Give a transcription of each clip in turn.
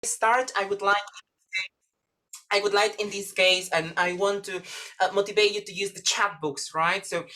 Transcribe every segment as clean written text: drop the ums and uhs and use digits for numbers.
start, I would like in this case, and I want to motivate you to use the chat books, right? So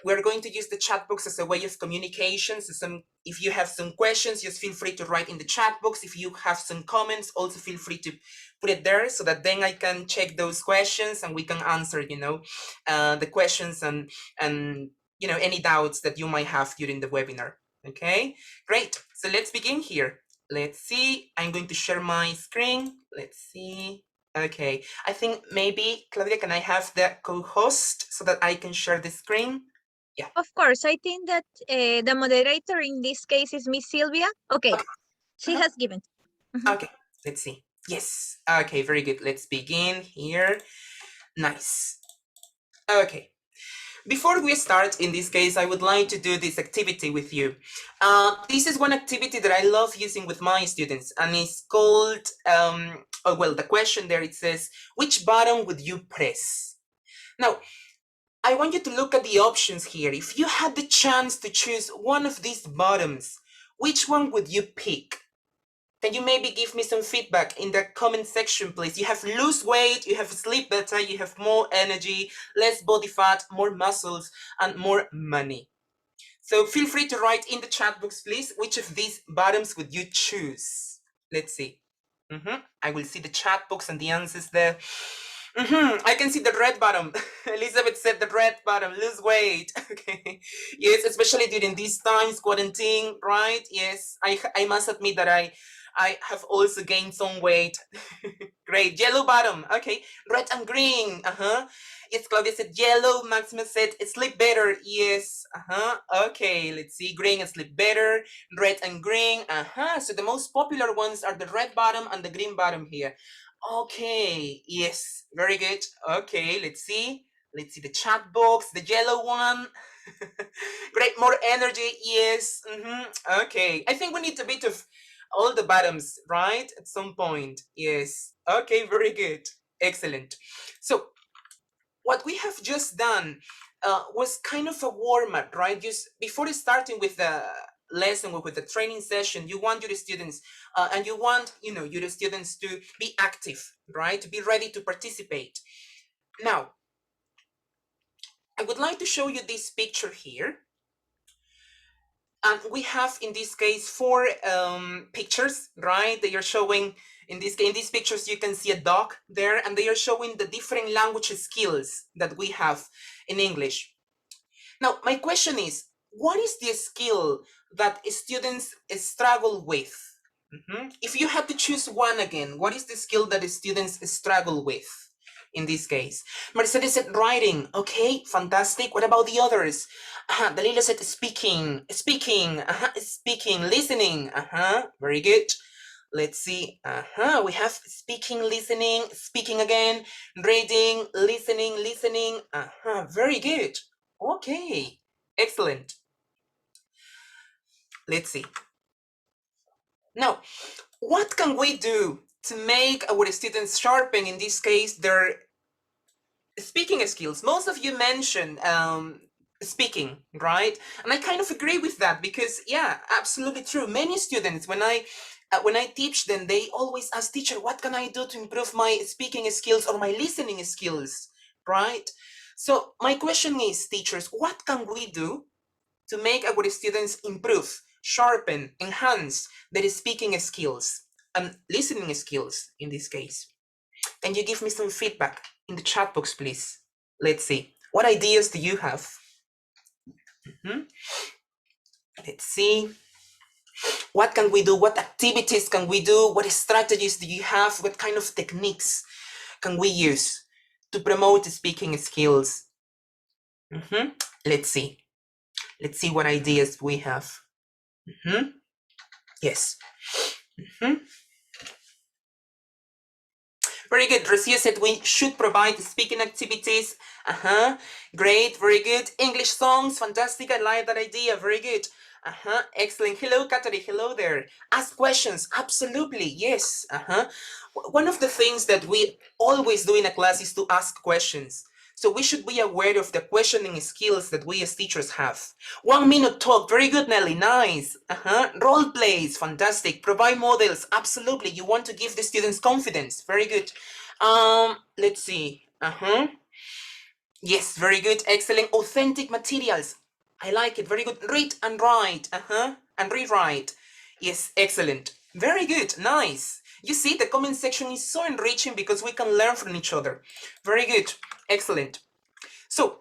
we're going to use the chat books as a way of communication. So if you have some questions, just feel free to write in the chat box. If you have some comments, also feel free to put it there so that then I can check those questions and we can answer, the questions and any doubts that you might have during the webinar. Okay, great. So let's begin here. Let's see. I'm going to share my screen. Let's see. Okay, I think maybe, Claudia, can I have the co-host so that I can share the screen? Yeah. Of course, I think that the moderator in this case is Miss Sylvia. Okay, Okay. she has given. Okay, let's see. Yes. Okay, very good. Let's begin here. Nice. Okay. Before we start, in this case, I would like to do this activity with you. This is one activity that I love using with my students, and it's called, the question there, it says, which button would you press? Now, I want you to look at the options here. If you had the chance to choose one of these buttons, which one would you pick? Can you maybe give me some feedback in the comment section, please? You have lose weight, you have sleep better, you have more energy, less body fat, more muscles, and more money. So feel free to write in the chat box, please, which of these buttons would you choose? Let's see. I will see the chat box and the answers there. I can see the red bottom. Elizabeth said the red bottom, lose weight. Okay. Yes, especially during these times, quarantine, right? Yes, I must admit that I have also gained some weight. Great. Yellow bottom. Okay. Red and green. Yes, Claudia said yellow. Maxima said sleep better. Yes. Okay. Let's see. Green and sleep better. Red and green. So the most popular ones are the red bottom and the green bottom here. Okay. Yes. Very good. Okay. Let's see. Let's see the chat box. The yellow one. Great. More energy. Yes. Okay. I think we need a bit of all the bottoms, right? At some point. Yes. Okay. Very good. Excellent. So what we have just done was kind of a warm-up, right? Just before starting with the lesson, with the training session, you want your students and you want your students to be active, right? To be ready to participate. Now, I would like to show you this picture here. And we have, in this case, 4 pictures, right? They are showing, in these pictures, you can see a dog there, and they are showing the different language skills that we have in English. Now, my question is, what is the skill that students struggle with? If you had to choose one again, what is the skill that students struggle with in this case? Mercedes said writing. Okay, fantastic. What about the others? Dalila said speaking, listening. Very good. Let's see. We have speaking, listening, speaking again, reading, listening. Very good. Okay, excellent. Let's see. Now, what can we do to make our students sharpen, in this case, their speaking skills? Most of you mentioned speaking, right? And I kind of agree with that because, yeah, absolutely true. Many students, when I teach them, they always ask, teacher, what can I do to improve my speaking skills or my listening skills, right? So my question is, teachers, what can we do to make our students improve, sharpen, enhance their speaking skills and listening skills in this case? Can you give me some feedback in the chat box, please? Let's see. What ideas do you have? Let's see. What can we do? What activities can we do? What strategies do you have? What kind of techniques can we use to promote speaking skills? Let's see. Let's see what ideas we have. Yes. Very good. Rosia said we should provide speaking activities. Great. Very good. English songs. Fantastic. I like that idea. Very good. Excellent. Hello, Katari. Hello there. Ask questions. Absolutely. Yes. One of the things that we always do in a class is to ask questions. So we should be aware of the questioning skills that we as teachers have. 1 minute talk, very good, Nelly, nice. Role plays, fantastic. Provide models, absolutely. You want to give the students confidence, very good. Let's see. Yes, very good, excellent. Authentic materials, I like it, very good. Read and write, and rewrite. Yes, excellent. Very good, nice. You see, the comment section is so enriching because we can learn from each other. Very good, excellent. So,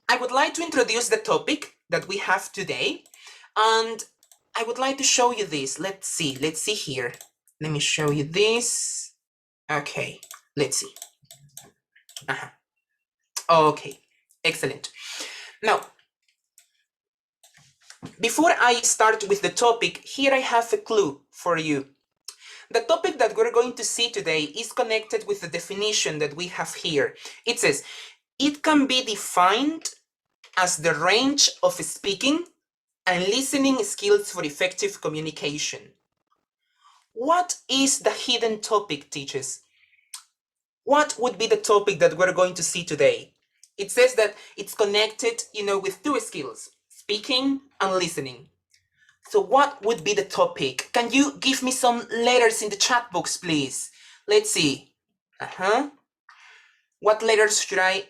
I would like to introduce the topic that we have today, and I would like to show you this. Let's see here. Let me show you this. Okay, let's see. Okay, excellent. Now, before I start with the topic, here I have a clue for you. The topic that we're going to see today is connected with the definition that we have here. It says, it can be defined as the range of speaking and listening skills for effective communication. What is the hidden topic, teachers? What would be the topic that we're going to see today? It says that it's connected, with two skills, speaking and listening. So what would be the topic? Can you give me some letters in the chat box, please? Let's see. What letters should I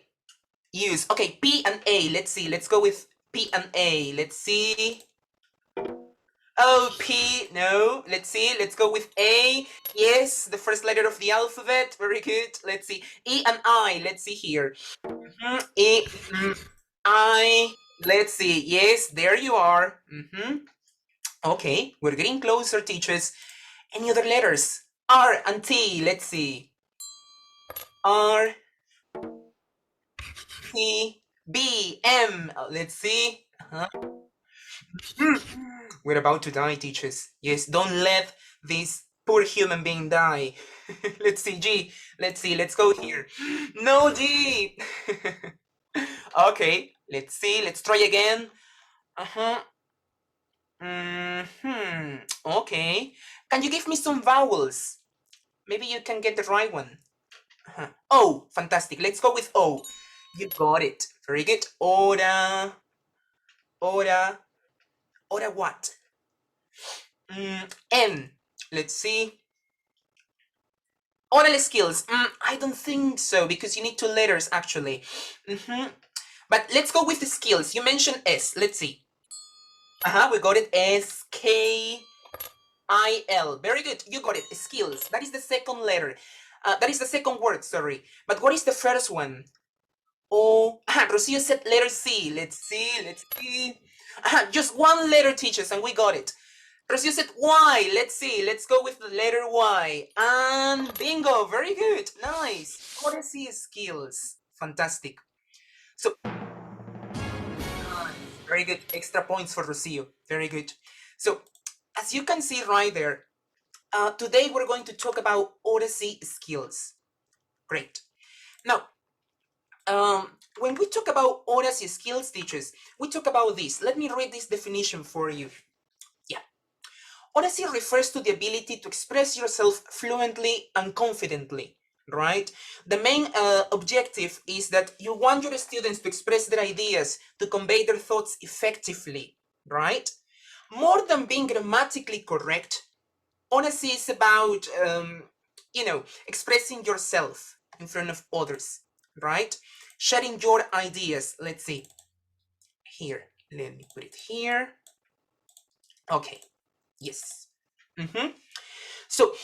use? Okay, P and A. Let's see. Let's go with P and A. Let's see. Oh, P. No. Let's see. Let's go with A. Yes, the first letter of the alphabet. Very good. Let's see. E and I. Let's see here. E, I. Let's see. Yes, there you are. Okay, we're getting closer, teachers. Any other letters? R and T, let's see. R, T, B, M, let's see. We're about to die, teachers. Yes, don't let this poor human being die. Let's see, G. Let's see, let's go here. No, G. Okay, let's see, let's try again. Okay. Can you give me some vowels? Maybe you can get the right one. O, fantastic. Let's go with O. You got it. Very good. Ora. Ora. Ora what? N. Let's see. Oral skills. I don't think so because you need two letters actually. But let's go with the skills. You mentioned S. Let's see. We got it. S-K-I-L. Very good. You got it. Skills. That is the second letter. That is the second word, sorry. But what is the first one? Oh, Rocio said letter C. Let's see. Just one letter, teachers, and we got it. Rocio said Y. Let's see. Let's go with the letter Y. And bingo. Very good. Nice. Oracy skills. Fantastic. So, very good. Extra points for Rocio. Very good. So, as you can see right there, today we're going to talk about Oracy skills. Great. Now, when we talk about Oracy skills, teachers, we talk about this. Let me read this definition for you. Yeah. Oracy refers to the ability to express yourself fluently and confidently, right? The main objective is that you want your students to express their ideas, to convey their thoughts effectively, right? More than being grammatically correct, Oracy is about, expressing yourself in front of others, right? Sharing your ideas. Let's see. Here, let me put it here. Okay, yes. So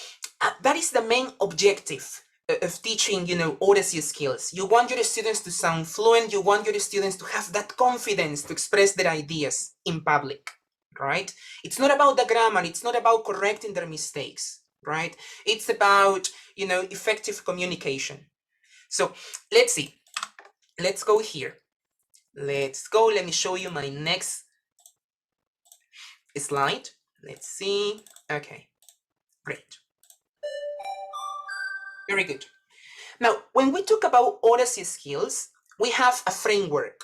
that is the main objective of teaching, Oracy skills. You want your students to sound fluent. You want your students to have that confidence to express their ideas in public, right? It's not about the grammar. It's not about correcting their mistakes, right? It's about, effective communication. So let's see. Let's go here. Let's go. Let me show you my next slide. Let's see. Okay, great. Very good. Now, when we talk about Oracy skills, we have a framework.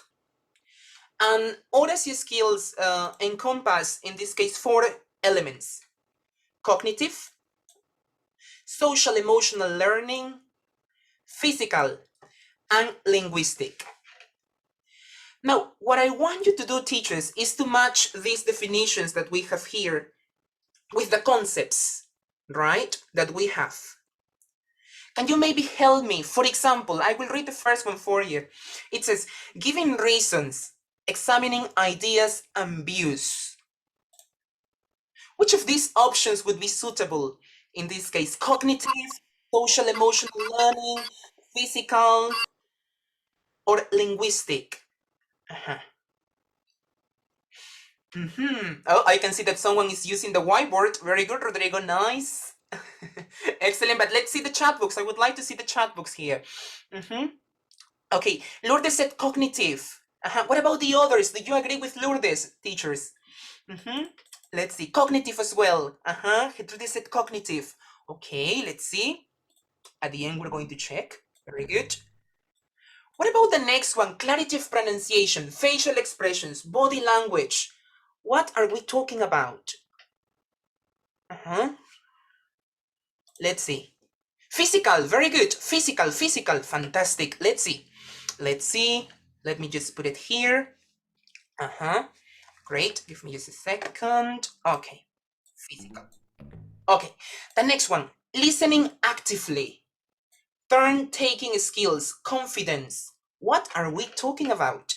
And Oracy skills encompass, in this case, 4 elements: cognitive, social emotional learning, physical, and linguistic. Now, what I want you to do, teachers, is to match these definitions that we have here with the concepts, right, that we have. Can you maybe help me? For example, I will read the first one for you. It says, giving reasons, examining ideas and views. Which of these options would be suitable in this case? Cognitive, social emotional learning, physical, or linguistic? Oh, I can see that someone is using the whiteboard. Very good, Rodrigo. Nice. Excellent. But let's see the chat box. I would like to see the chat box here. Okay, Lourdes said cognitive. What about the others? Do you agree with Lourdes, teachers? Let's see, cognitive as well. Gertrude said cognitive. Okay, let's see. At the end, we're going to check. Very good. What about the next one? Clarity of pronunciation, facial expressions, body language. What are we talking about? Let's see. Physical, very good. Physical, fantastic. Let's see. Let me just put it here. Great. Give me just a second. Okay. Physical. Okay. The next one. Listening actively. Turn-taking skills. Confidence. What are we talking about?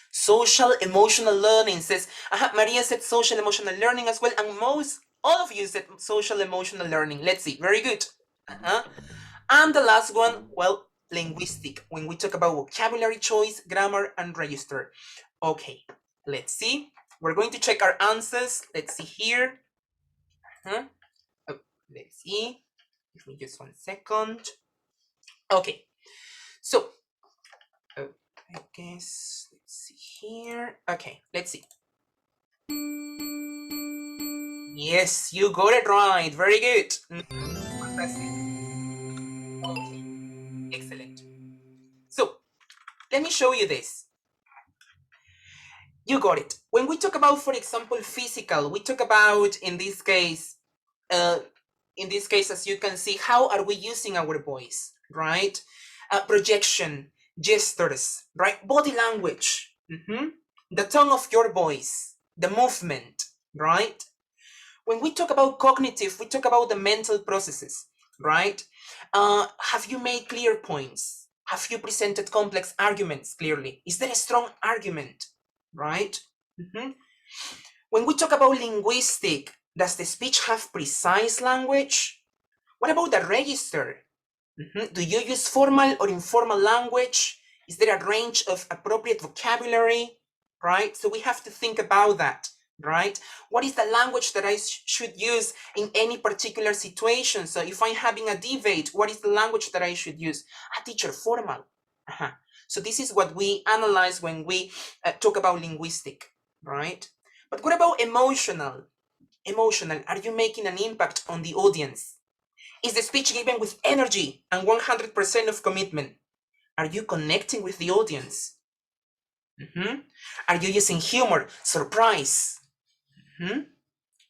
Social emotional learning says, Maria said social emotional learning as well, and all of you said social emotional learning. Let's see, very good. And the last one, well, linguistic, when we talk about vocabulary choice, grammar, and register. Okay, let's see. We're going to check our answers. Let's see here. Oh, let's see. Give me just 1 second. Okay, so I guess, let's see here. Okay, let's see. Yes, you got it right. Very good. Fantastic. Okay, excellent. So, let me show you this. You got it. When we talk about, for example, physical, we talk about, in this case, as you can see, how are we using our voice, right? Projection, gestures, right? Body language, the tone of your voice, the movement, right? When we talk about cognitive, we talk about the mental processes, right? Have you made clear points? Have you presented complex arguments clearly? Is there a strong argument, right? When we talk about linguistic, does the speech have precise language? What about the register? Do you use formal or informal language? Is there a range of appropriate vocabulary, right? So we have to think about that, right? What is the language that I should use in any particular situation? So if I'm having a debate, what is the language that I should use? Teacher, formal. So this is what we analyze when we talk about linguistic, right? But what about emotional? Emotional, are you making an impact on the audience? Is the speech given with energy and 100% of commitment? Are you connecting with the audience? Are you using humor, surprise?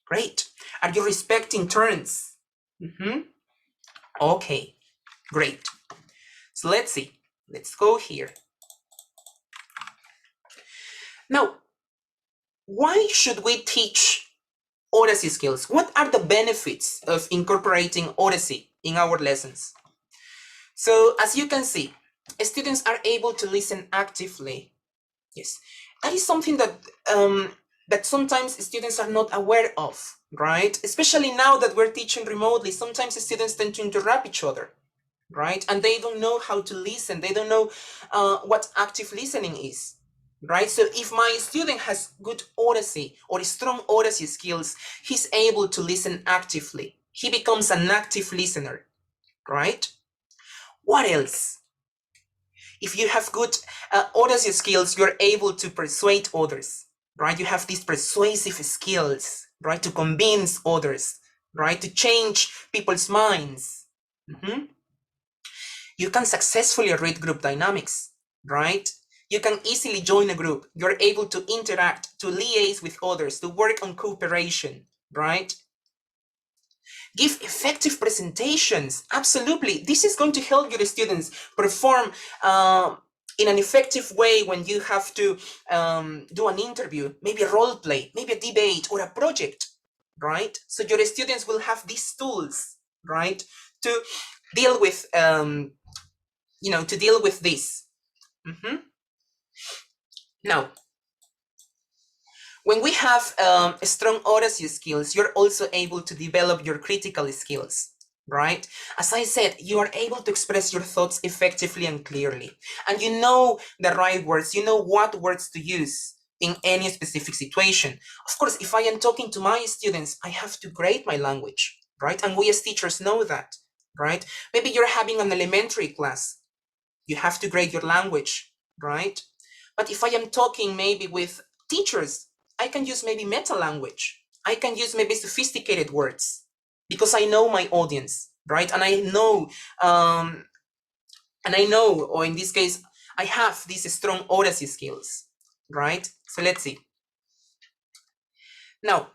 Great. Are you respecting turns? Okay, great. So let's see. Let's go here. Now, why should we teach Oracy skills? What are the benefits of incorporating Oracy in our lessons? So, as you can see, students are able to listen actively. Yes, that is something that that sometimes students are not aware of, right? Especially now that we're teaching remotely, sometimes students tend to interrupt each other, right? And they don't know how to listen. They don't know what active listening is, right? So if my student has good Oracy or strong Oracy skills, he's able to listen actively. He becomes an active listener, right? What else? If you have good Oracy skills, you're able to persuade others, right? You have these persuasive skills, right? To convince others, right? To change people's minds. You can successfully read group dynamics, right? You can easily join a group. You're able to interact, to liaise with others, to work on cooperation, right? Give effective presentations. Absolutely. This is going to help your students perform in an effective way when you have to do an interview, maybe a role play, maybe a debate or a project, right? So your students will have these tools, right, to deal with, to deal with this. Now, when we have strong oracy skills, you're also able to develop your critical skills, right? As I said, you are able to express your thoughts effectively and clearly. And you know the right words, you know what words to use in any specific situation. Of course, if I am talking to my students, I have to grade my language, right? And we as teachers know that, right? Maybe you're having an elementary class. You have to grade your language, right? But if I am talking maybe with teachers, I can use maybe meta language. I can use maybe sophisticated words because I know my audience, right? And I know, or in this case, I have these strong oracy skills, right? So let's see. Now,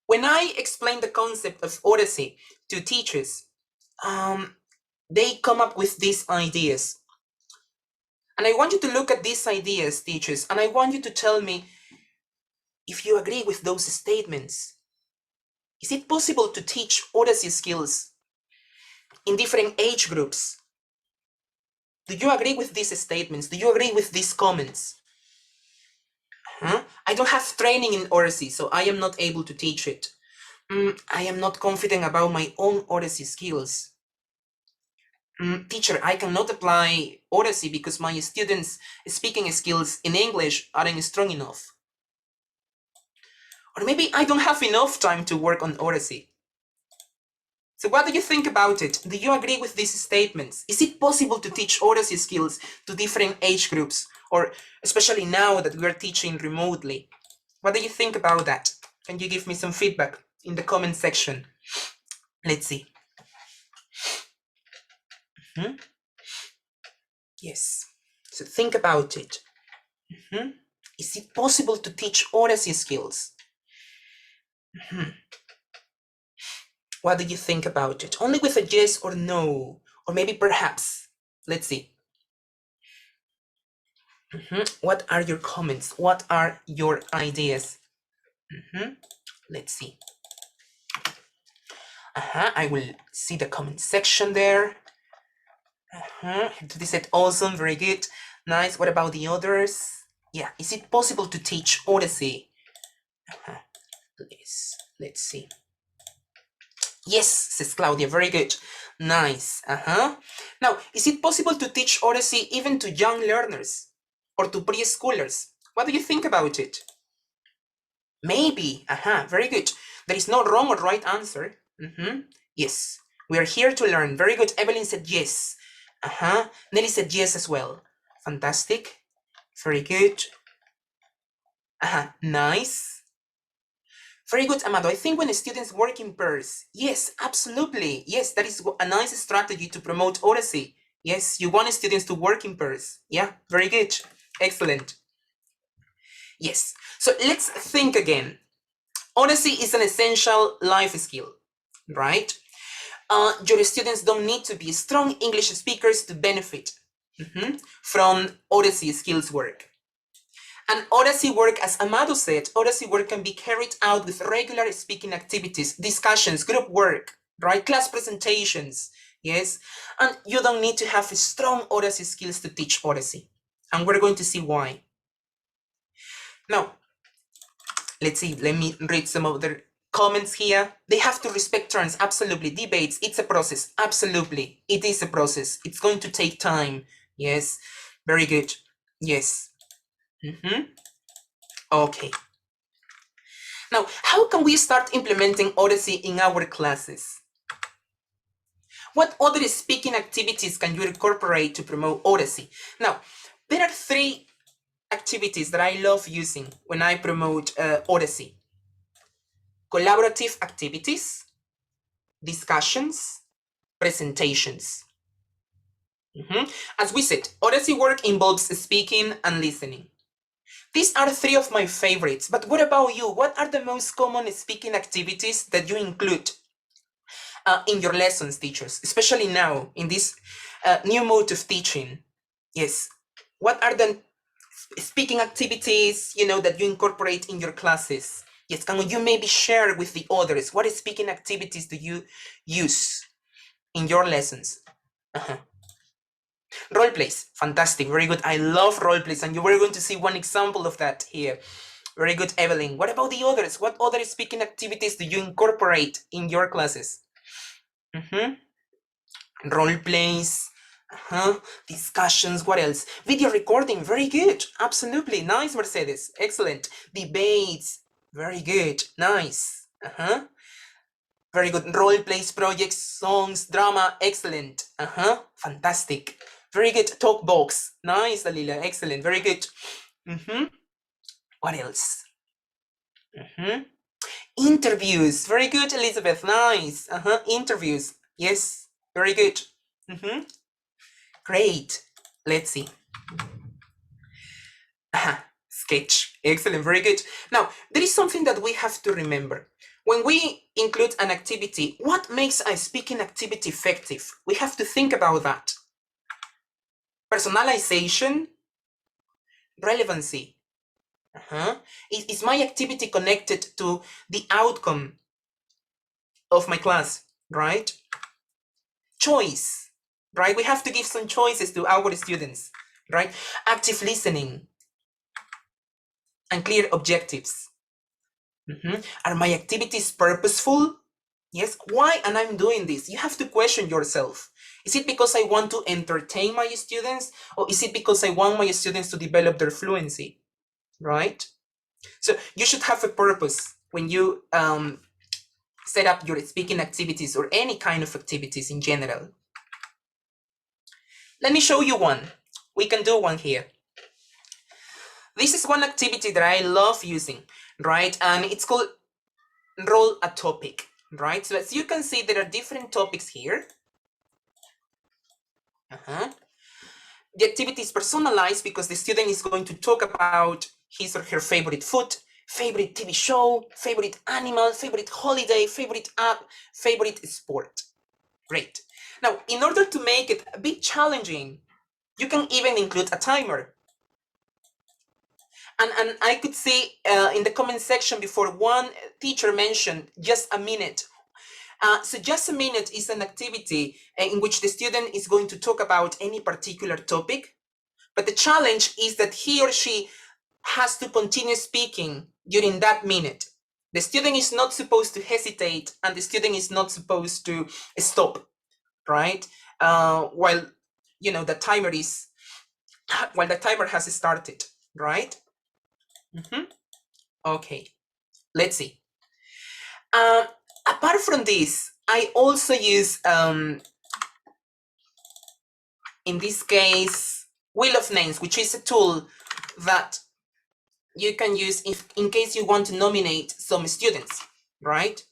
when I explain the concept of oracy to teachers, they come up with these ideas. And I want you to look at these ideas, teachers, and I want you to tell me if you agree with those statements. Is it possible to teach oracy skills in different age groups? Do you agree with these statements? Do you agree with these comments? I don't have training in oracy, so I am not able to teach it. I am not confident about my own oracy skills. Teacher, I cannot apply oracy because my students' speaking skills in English aren't strong enough. Or maybe I don't have enough time to work on oracy. So what do you think about it? Do you agree with these statements? Is it possible to teach oracy skills to different age groups? Or especially now that we are teaching remotely? What do you think about that? Can you give me some feedback in the comment section? Let's see. Yes. So think about it. Is it possible to teach oracy skills? What do you think about it? Only with a yes or no, or maybe perhaps. Let's see. What are your comments? What are your ideas? Let's see. I will see the comment section there. They said awesome, very good, nice. What about the others? Yeah, is it possible to teach oracy? Let's see. Yes, says Claudia, very good, nice. Now, is it possible to teach oracy even to young learners or to preschoolers? What do you think about it? Maybe, very good. There is no wrong or right answer. Yes, we are here to learn. Very good. Evelyn said yes. Nelly said yes as well. Fantastic. Very good. Nice. Very good, Amado. I think when students work in pairs, yes, absolutely. Yes, that is a nice strategy to promote oracy. Yes, you want students to work in pairs. Yeah, very good. Excellent. Yes, so let's think again. Oracy is an essential life skill, right? Your students don't need to be strong English speakers to benefit from oracy skills work. And oracy work, as Amado said, oracy work can be carried out with regular speaking activities, discussions, group work, right? Class presentations, yes? And you don't need to have strong oracy skills to teach oracy. And we're going to see why. Now, let's see, let me read some of the comments here. They have to respect turns, absolutely. Debates, it's a process, absolutely. It is a process. It's going to take time, yes? Very good, yes. Okay. Now, how can we start implementing oracy in our classes? What other speaking activities can you incorporate to promote oracy? Now, there are 3 activities that I love using when I promote oracy. Collaborative activities, discussions, presentations. As we said, oracy work involves speaking and listening. These are 3 of my favorites, but what about you? What are the most common speaking activities that you include? in your lessons, teachers, especially now in this new mode of teaching. Yes, what are the speaking activities, you know, that you incorporate in your classes? Yes, can you maybe share with the others what speaking activities do you use in your lessons? Role plays, fantastic, very good. I love role plays, and you were going to see one example of that here. Very good, Evelyn. What about the others? What other speaking activities do you incorporate in your classes? Role plays, discussions, what else? Video recording, very good, absolutely, nice, Mercedes, excellent. Debates, very good, nice, very good. Role plays, projects, songs, drama, excellent, fantastic, very good. Talk box, nice, Dalila, excellent, very good. What else? Interviews, very good, Elizabeth, nice, interviews, yes, very good. Great. Let's see. Sketch. Excellent. Very good. Now, there is something that we have to remember. When we include an activity, what makes a speaking activity effective? We have to think about that. Personalization, relevancy. Is my activity connected to the outcome of my class, right? Choice, right? We have to give some choices to our students, right? Active listening and clear objectives. Are my activities purposeful? Yes. Why am I doing this? You have to question yourself. Is it because I want to entertain my students, or is it because I want my students to develop their fluency? Right? So you should have a purpose when you set up your speaking activities or any kind of activities in general. Let me show you one. We can do one here. This is one activity that I love using, right? And it's called Roll a Topic, right? So as you can see, there are different topics here. The activity is personalized because the student is going to talk about his or her favorite food, favorite TV show, favorite animal, favorite holiday, favorite app, favorite sport. Great. Now, in order to make it a bit challenging, you can even include a timer. And I could see in the comment section before, one teacher mentioned just a minute. So just a minute is an activity in which the student is going to talk about any particular topic. But the challenge is that he or she has to continue speaking during that minute. The student is not supposed to hesitate, and the student is not supposed to stop, right? While the timer has started, right? Okay, let's see. Apart from this, I also use, in this case, Wheel of Names, which is a tool that you can use in case you want to nominate some students, right?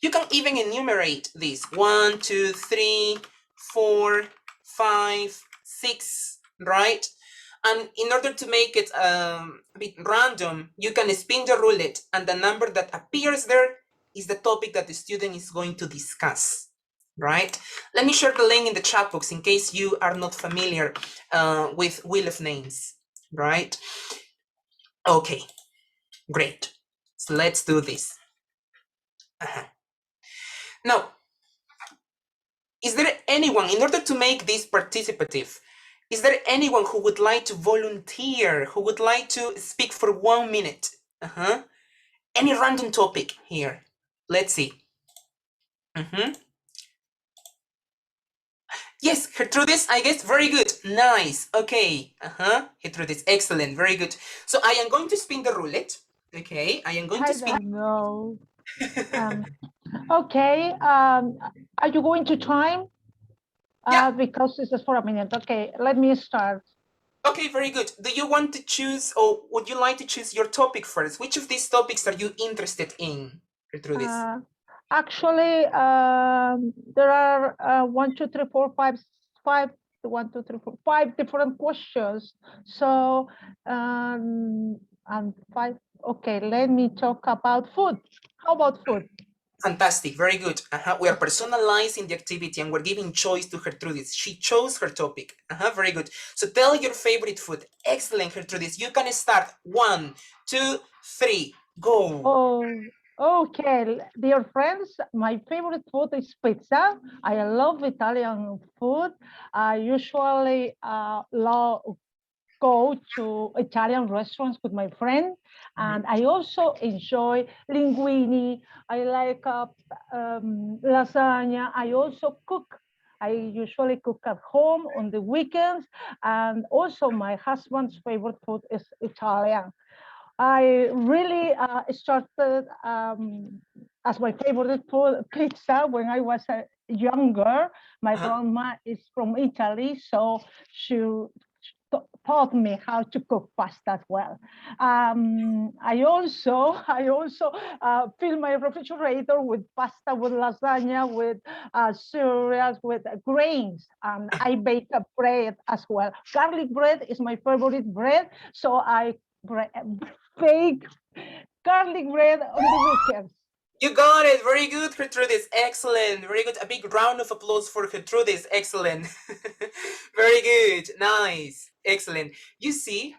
You can even enumerate these 1, 2, 3, 4, 5, 6, right? And in order to make it a bit random, you can spin the roulette, and the number that appears there is the topic that the student is going to discuss, right? Let me share the link in the chat box in case you are not familiar with Wheel of Names, right? Okay, great. So let's do this. Now, is there anyone, in order to make this participative, is there anyone who would like to volunteer, who would like to speak for 1 minute? Any random topic here. Let's see. Yes, Gertrudis, I guess, very good. Nice. Okay. Gertrudis, excellent. Very good. So I am going to spin the roulette. Okay, I am going to spin. I don't know. Okay. Are you going to time? Yeah. Because this is for a minute. Okay, let me start. Okay, very good. Do you want to choose, or would you like to choose your topic first? Which of these topics are you interested in, Gertrudis? Actually, there are 1, 2, 3, 4, 5, 1, 2, 3, 4, 5 different questions. So, and 5. Okay, let me talk about food. How about food? Fantastic, very good. We are personalizing the activity and we're giving choice to Gertrudis. She chose her topic. Very good. So tell your favorite food. Excellent, Gertrudis. You can start. 1, 2, 3, go. Oh, okay, dear friends, my favorite food is pizza. I love Italian food. I usually love go to Italian restaurants with my friend, and I also enjoy linguine. I like lasagna. I also cook. I usually cook at home on the weekends, and also my husband's favorite food is Italian. I really started as my favorite food pizza when I was younger. My grandma is from Italy, so she taught me how to cook pasta as well. I also fill my refrigerator with pasta, with lasagna, with cereals, with grains, and I bake a bread as well. Garlic bread is my favorite bread, so I bake garlic bread on the weekends. You got it. Very good, Gertrudis. Excellent. Very good. A big round of applause for Gertrudis. Excellent. Very good. Nice. Excellent. You see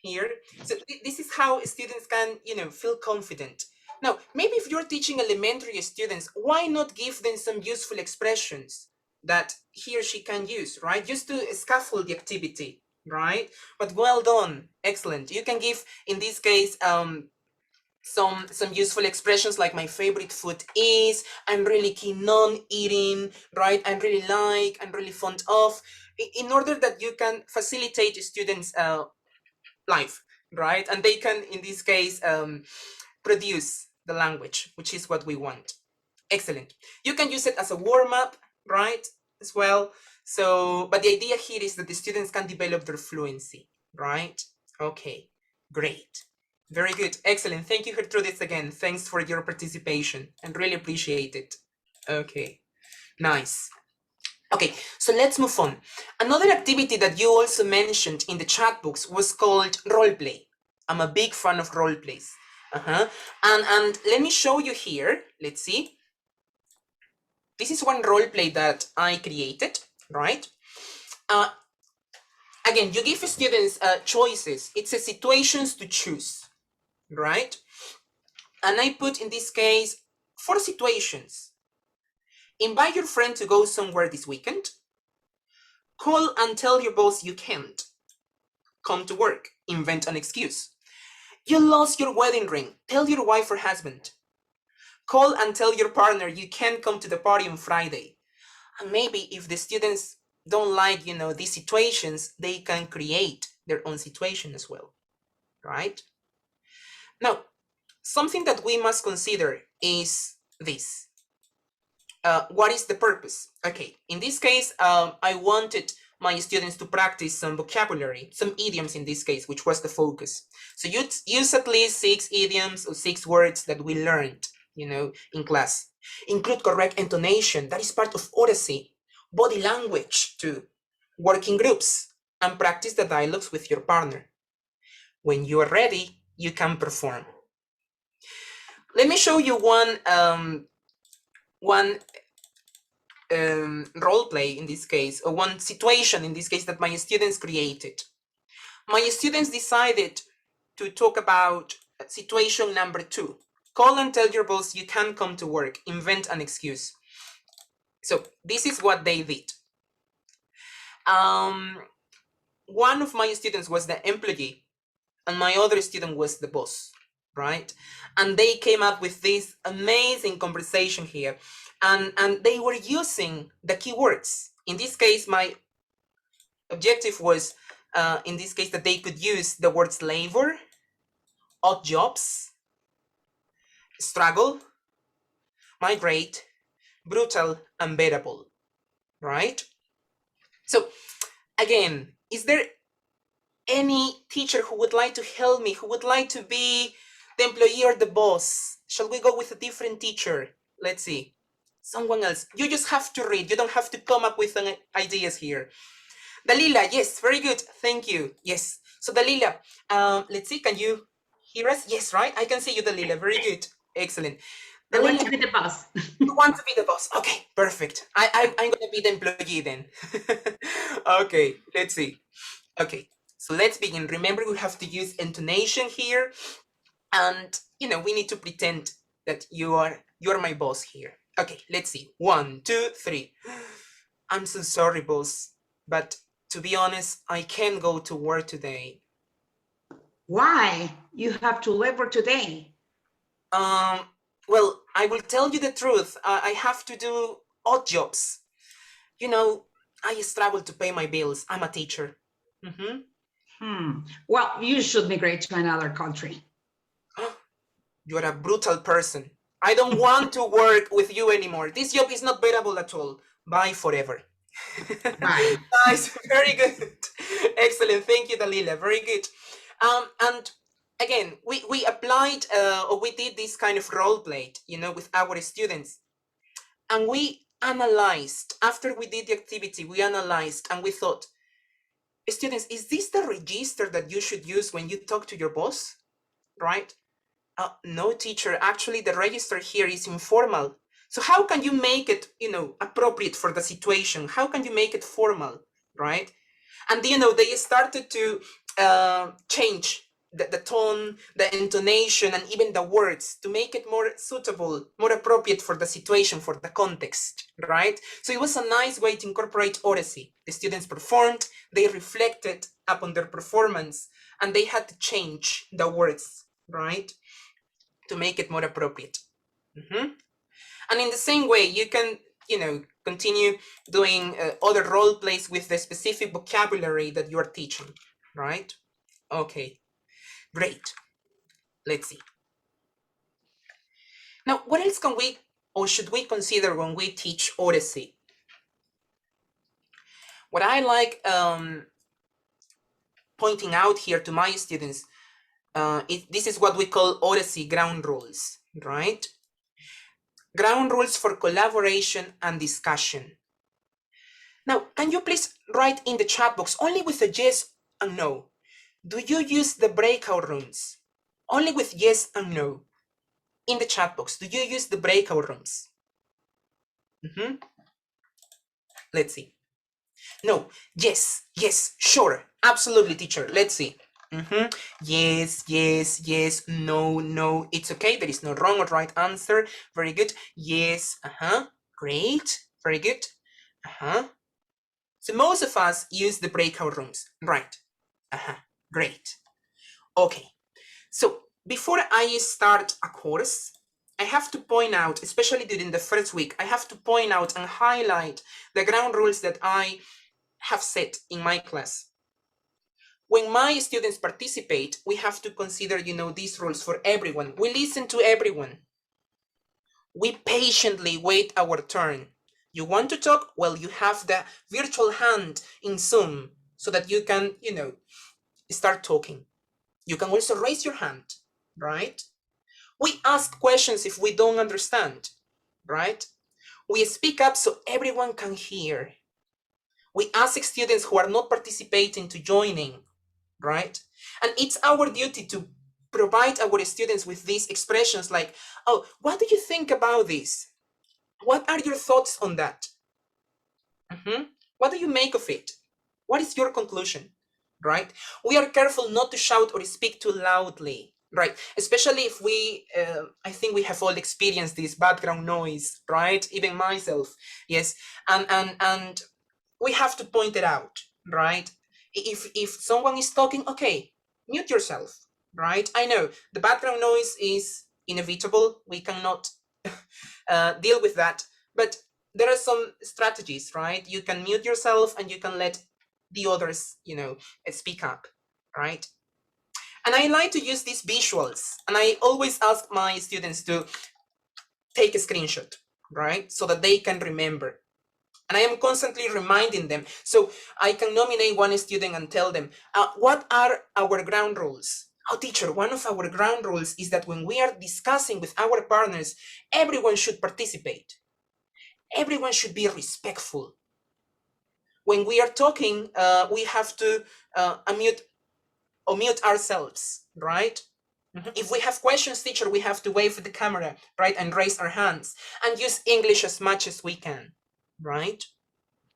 here, so this is how students can, feel confident. Now, maybe if you're teaching elementary students, why not give them some useful expressions that he or she can use, right? Just to scaffold the activity, right? But well done. Excellent. You can give, in this case, some useful expressions like my favorite food is, I'm really keen on eating, right? I'm really fond of, in order that you can facilitate students' life, right? And they can, in this case, produce the language, which is what we want. Excellent. You can use it as a warm-up, right, as well. So, but the idea here is that the students can develop their fluency, right? Okay, great. Very good. Excellent. Thank you, Gertrudis, again. Thanks for your participation and really appreciate it. Okay, nice. Okay, so let's move on. Another activity that you also mentioned in the chat box was called role play. I'm a big fan of role plays. And let me show you here. Let's see. This is one role play that I created, right? Again, you give students choices. It says situations to choose, right? And I put, in this case, 4 situations. Invite your friend to go somewhere this weekend. Call and tell your boss you can't. Come to work. Invent an excuse. You lost your wedding ring. Tell your wife or husband. Call and tell your partner you can't come to the party on Friday. And maybe if the students don't like, these situations, they can create their own situation as well, right? Now, something that we must consider is this. What is the purpose? Okay, in this case, I wanted my students to practice some vocabulary, some idioms in this case, which was the focus. So you use at least 6 idioms or 6 words that we learned, in class. Include correct intonation, that is part of oracy. Body language too. Work in groups and practice the dialogues with your partner. When you are ready, you can perform. Let me show you one role play in this case, or one situation in this case that my students created. My students decided to talk about situation number 2. Call and tell your boss you can't come to work. Invent an excuse. So this is what they did. One of my students was the employee and my other student was the boss, right? And they came up with this amazing conversation here. And they were using the keywords. In this case, my objective was, in this case, that they could use the words labor, odd jobs, struggle, migrate, brutal, and bearable, right? So again, is there any teacher who would like to help me, who would like to be the employee or the boss? Shall we go with a different teacher? Let's see. Someone else. You just have to read. You don't have to come up with ideas here. Dalila, yes, very good. Thank you. Yes. So Dalila, let's see. Can you hear us? Yes, right? I can see you, Dalila. Very good. Excellent. The lady with the boss. You want to be the boss? Okay, perfect. I'm gonna be the employee then. Okay, let's see. Okay, so let's begin. Remember, we have to use intonation here, and we need to pretend that you're my boss here. Okay, let's see. 1, 2, 3. I'm so sorry, boss, but to be honest, I can't go to work today. Why? You have to labor today. Well, I will tell you the truth. I have to do odd jobs. I struggle to pay my bills. I'm a teacher. Well, you should migrate to another country. You're a brutal person. I don't want to work with you anymore. This job is not bearable at all. Bye forever. Bye. Nice, very good. Excellent, thank you, Dalila, very good. And again, we applied, or we did this kind of role play, with our students. And we analyzed, after we did the activity, we analyzed and we thought, students, is this the register that you should use when you talk to your boss, right? No, teacher, actually the register here is informal. So how can you make it, appropriate for the situation? How can you make it formal, right? And, they started to change the tone, the intonation, and even the words to make it more suitable, more appropriate for the situation, for the context, right? So it was a nice way to incorporate Oracy. The students performed, they reflected upon their performance, and they had to change the words, right, to make it more appropriate. And in the same way, you can, continue doing other role plays with the specific vocabulary that you are teaching, right? Okay, great. Let's see. Now, what else can we, or should we consider when we teach Oracy? What I like pointing out here to my students, this is what we call Oracy ground rules, right? Ground rules for collaboration and discussion. Now, can you please write in the chat box only with a yes and no? Do you use the breakout rooms? Only with yes and no. In the chat box, do you use the breakout rooms? Let's see. No, yes, sure, absolutely, teacher. Let's see. Yes, no. It's okay. There is no wrong or right answer. Very good. Yes, great, very good. So most of us use the breakout rooms, right? Great. Okay. So before I start a course, I have to point out, especially during the first week, I have to point out and highlight the ground rules that I have set in my class. When my students participate, we have to consider, these rules for everyone. We listen to everyone. We patiently wait our turn. You want to talk? Well, you have the virtual hand in Zoom so that you can, start talking. You can also raise your hand, right? We ask questions if we don't understand, right? We speak up so everyone can hear. We ask students who are not participating to join in, right? And it's our duty to provide our students with these expressions like, oh, what do you think about this? What are your thoughts on that? What do you make of it? What is your conclusion, right? We are careful not to shout or speak too loudly, right? Especially if we, I think we have all experienced this background noise, right? Even myself, yes. And we have to point it out, right? If someone is talking, okay, mute yourself, right? I know the background noise is inevitable. We cannot deal with that, but there are some strategies, right? You can mute yourself and you can let the others, speak up, right? And I like to use these visuals, and I always ask my students to take a screenshot, right? So that they can remember. And I am constantly reminding them. So I can nominate one student and tell them, what are our ground rules? Oh, teacher, one of our ground rules is that when we are discussing with our partners, everyone should participate. Everyone should be respectful. When we are talking, we have to mute ourselves, right? If we have questions, teacher, we have to wave at the camera, right? And raise our hands and use English as much as we can, right?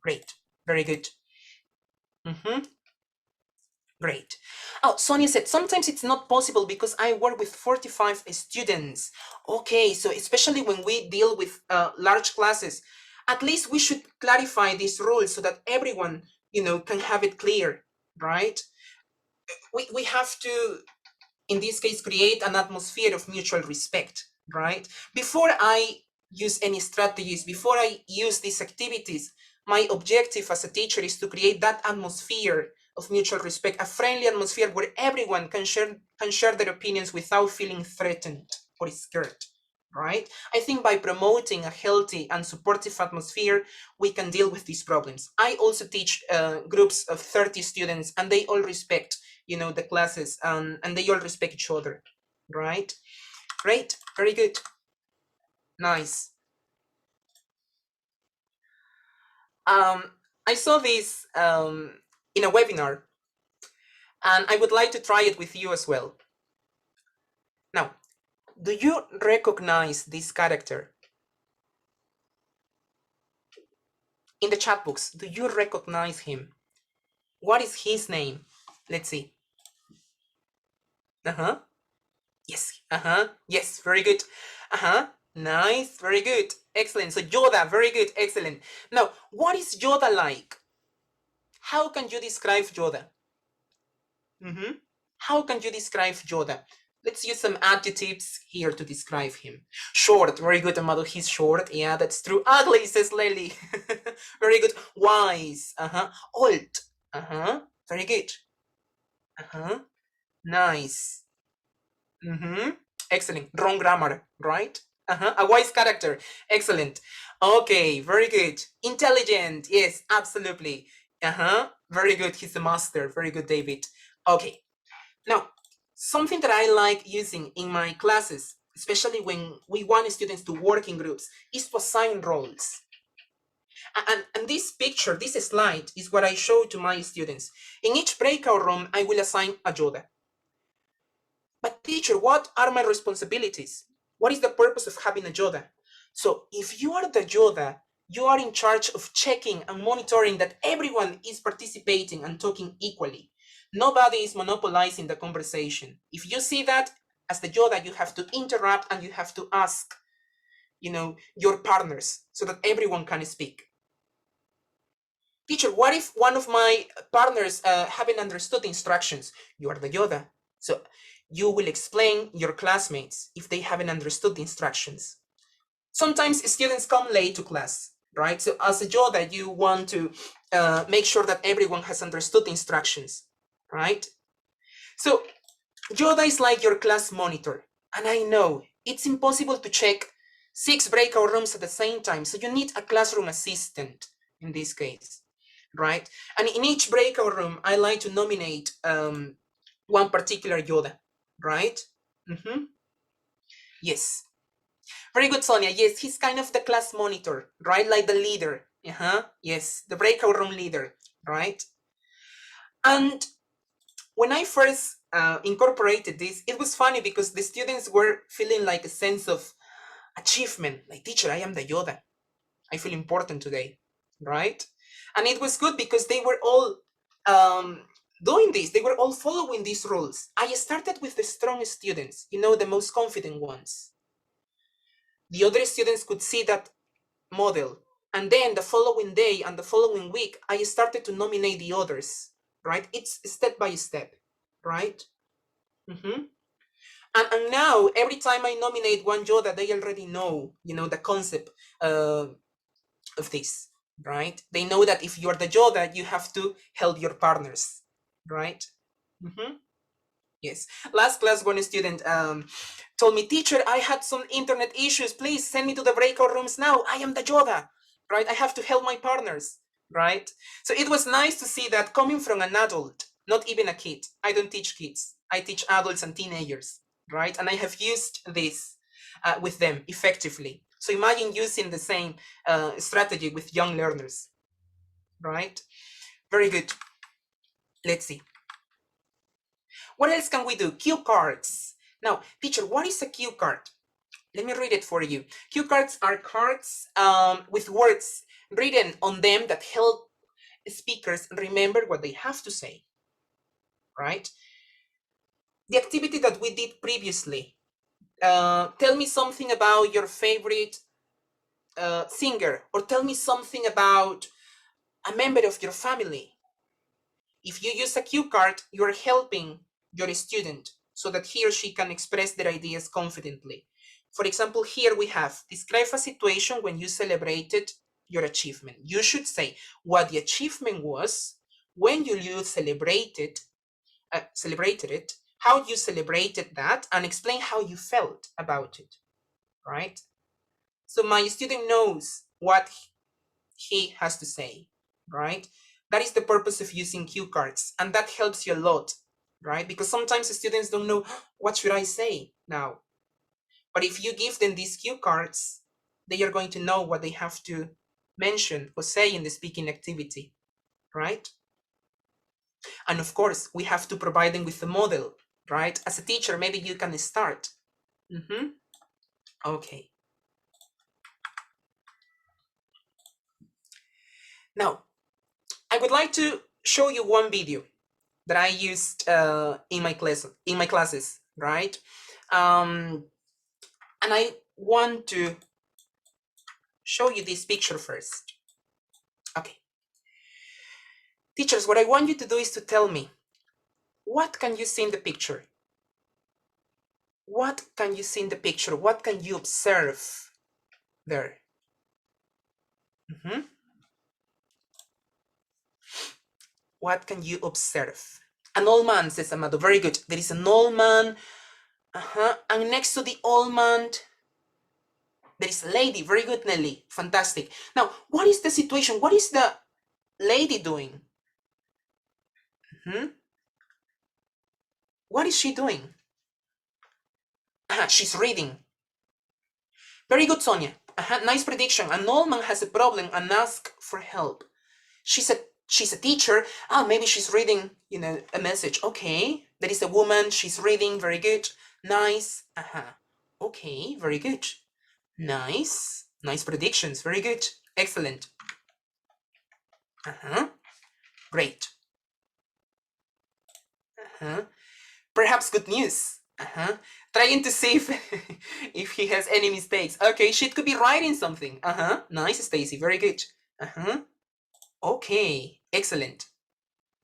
Great, very good. Great. Oh, Sonia said, sometimes it's not possible because I work with 45 students. Okay, so especially when we deal with large classes, at least we should clarify these rules so that everyone, you know, can have it clear, right? We have to, in this case, create an atmosphere of mutual respect, right? Before I use any strategies, before I use these activities, my objective as a teacher is to create that atmosphere of mutual respect, a friendly atmosphere where everyone can share their opinions without feeling threatened or scared, right? I think by promoting a healthy and supportive atmosphere, we can deal with these problems. I also teach groups of 30 students, and they all respect, you know, the classes, and they all respect each other, right? Great, very good, nice. I saw this in a webinar, and I would like to try it with you as well. Now, do you recognize this character? In the chat box, do you recognize him? What is his name? Let's see. Yes, yes, very good. Nice, very good, excellent. So Yoda, very good, excellent. Now, what is Yoda like? How can you describe Yoda? How can you describe Yoda? Let's use some adjectives here to describe him. Short, very good, Amado, he's short. Yeah, that's true. Ugly, says Lely. Very good. Wise, old, very good. Nice. Excellent. Wrong grammar, right? A wise character. Excellent. Okay, very good. Intelligent. Yes, absolutely. Very good. He's a master. Very good, David. Okay. Now, something that I like using in my classes, especially when we want students to work in groups, is to assign roles. And this picture, this slide, is what I show to my students. In each breakout room, I will assign a Yoda. But teacher, what are my responsibilities? What is the purpose of having a Yoda? So if you are the Yoda, you are in charge of checking and monitoring that everyone is participating and talking equally. Nobody is monopolizing the conversation. If you see that, as the Yoda, you have to interrupt and you have to ask, you know, your partners so that everyone can speak. Teacher, what if one of my partners haven't understood the instructions? You are the Yoda. So you will explain your classmates if they haven't understood the instructions. Sometimes students come late to class, right? So as a Yoda, you want to make sure that everyone has understood the instructions, right? So Yoda is like your class monitor. And I know it's impossible to check 6 breakout rooms at the same time. So you need a classroom assistant in this case, right? And in each breakout room, I like to nominate one particular Yoda, right? Yes. Very good, Sonia. Yes, he's kind of the class monitor, right? Like the leader. Yes, the breakout room leader, right? And when I first incorporated this, it was funny because the students were feeling like a sense of achievement. Like, teacher, I am the Yoda. I feel important today, right? And it was good because they were all doing this. They were all following these rules. I started with the strong students, you know, the most confident ones. The other students could see that model. And then the following day and the following week, I started to nominate the others, right? It's step by step, right? And now, every time I nominate one Yoda, they already know, you know, the concept of this, right? They know that if you're the Yoda, you have to help your partners, right? Yes. Last class, one student told me, teacher, I had some internet issues. Please send me to the breakout rooms now. I am the Yoda, right? I have to help my partners, right? So it was nice to see that coming from an adult, not even a kid. I don't teach kids. I teach adults and teenagers, right? And I have used this with them effectively. So imagine using the same strategy with young learners, right? Very good. Let's see. What else can we do? Cue cards. Now, teacher, what is a cue card? Let me read it for you. Cue cards are cards with words written on them that help speakers remember what they have to say, right? The activity that we did previously. Tell me something about your favorite singer, or tell me something about a member of your family. If you use a cue card, you're helping your student so that he or she can express their ideas confidently. For example, here we have, describe a situation when you celebrated your achievement. You should say what the achievement was, when you celebrated it, how you celebrated that, and explain how you felt about it, right? So my student knows what he has to say, right? That is the purpose of using cue cards, and that helps you a lot, right? Because sometimes the students don't know, what should I say now? But if you give them these cue cards, they are going to know what they have to mention or say in the speaking activity, right? And of course, we have to provide them with a model, right? As a teacher, maybe you can start. Okay. Now, I would like to show you one video that I used in my classes, right? And I want to show you this picture first. Okay. Teachers, what I want you to do is to tell me, what can you see in the picture? What can you see in the picture? What can you observe there? What can you observe? An old man, says Amado. Very good. There is an old man. And next to the old man, there is a lady. Very good, Nelly. Fantastic. Now, what is the situation? What is the lady doing? What is she doing? She's reading. Very good, Sonia. Nice prediction. An old man has a problem and asks for help. She's a teacher. Maybe she's reading, a message. Okay. There is a woman. She's reading. Very good. Nice. Okay. Very good. Nice. Nice predictions. Very good. Excellent. Great. Perhaps good news. Trying to see if he has any mistakes. Okay, she could be writing something. Nice, Stacy. Very good. Okay, excellent.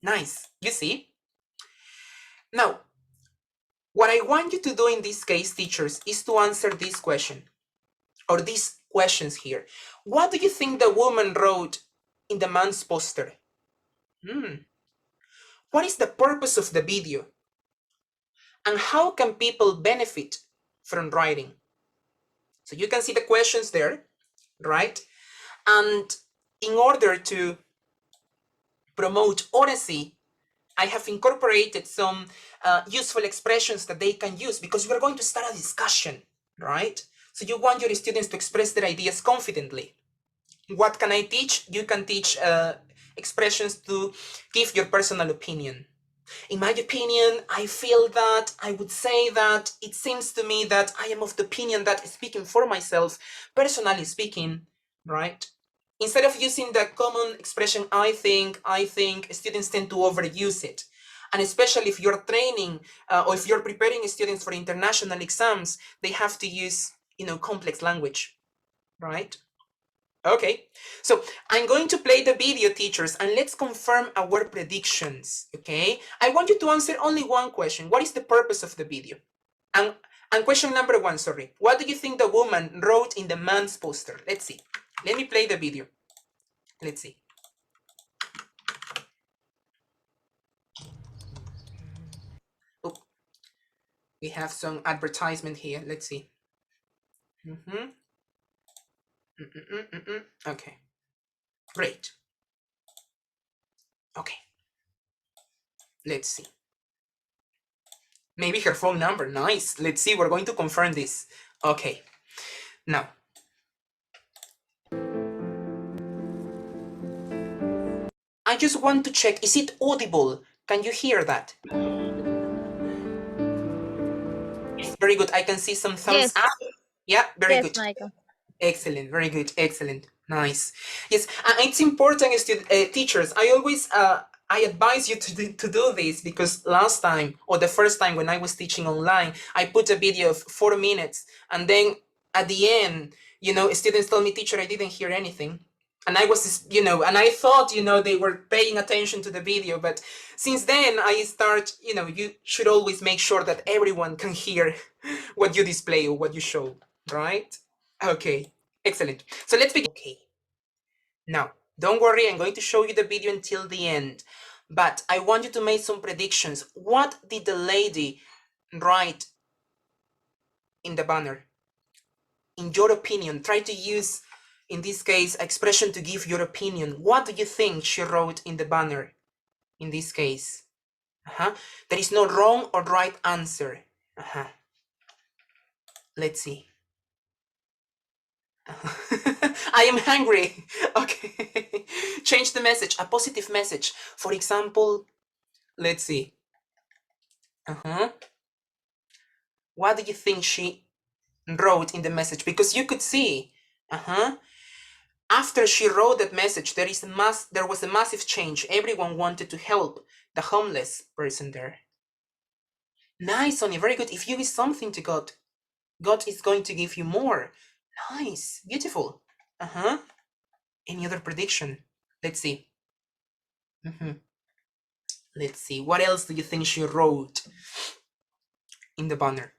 Nice. You see? Now, what I want you to do in this case, teachers, is to answer this question, or these questions here. What do you think the woman wrote in the man's poster? What is the purpose of the video? And how can people benefit from writing? So you can see the questions there, right? And in order to promote Oracy, I have incorporated some useful expressions that they can use, because we're going to start a discussion, right? So you want your students to express their ideas confidently. What can I teach? You can teach expressions to give your personal opinion. In my opinion, I feel that, I would say that, it seems to me that, I am of the opinion that, speaking for myself, personally speaking, right? Instead of using the common expression, I think, students tend to overuse it. And especially if you're training or if you're preparing students for international exams, they have to use, complex language, right? Okay, so I'm going to play the video, teachers, and let's confirm our predictions, okay? I want you to answer only one question. What is the purpose of the video? And question number one, sorry. What do you think the woman wrote in the man's poster? Let's see. Let me play the video. Let's see. Oh, we have some advertisement here. Let's see. Okay, great. Okay, let's see. Maybe her phone number. Nice. Let's see. We're going to confirm this. Okay. Now, I just want to check. Is it audible? Can you hear that? Yes. Very good. I can see some thumbs Yes. up. Yeah, very Yes, good. Michael. Excellent. Very good. Excellent. Nice. Yes, it's important, teachers. I advise you to do this, because last time, or the first time when I was teaching online, I put a video of 4 minutes, and then at the end, students told me, teacher, I didn't hear anything. And I was, and I thought, they were paying attention to the video. But since then, I start, you should always make sure that everyone can hear what you display or what you show, right? Okay, excellent. So let's begin. Okay. Now, don't worry, I'm going to show you the video until the end. But I want you to make some predictions. What did the lady write in the banner? In your opinion, try to use, in this case, expression to give your opinion. What do you think she wrote in the banner in this case? There is no wrong or right answer. Let's see. I am hungry. Okay. Change the message, a positive message. For example, let's see. What do you think she wrote in the message? Because you could see, after she wrote that message, there was a massive change. Everyone wanted to help the homeless person there. Nice, Sonia, very good. If you give something to God, God is going to give you more. Nice, beautiful. Any other prediction? Let's see. Let's see. What else do you think she wrote in the banner?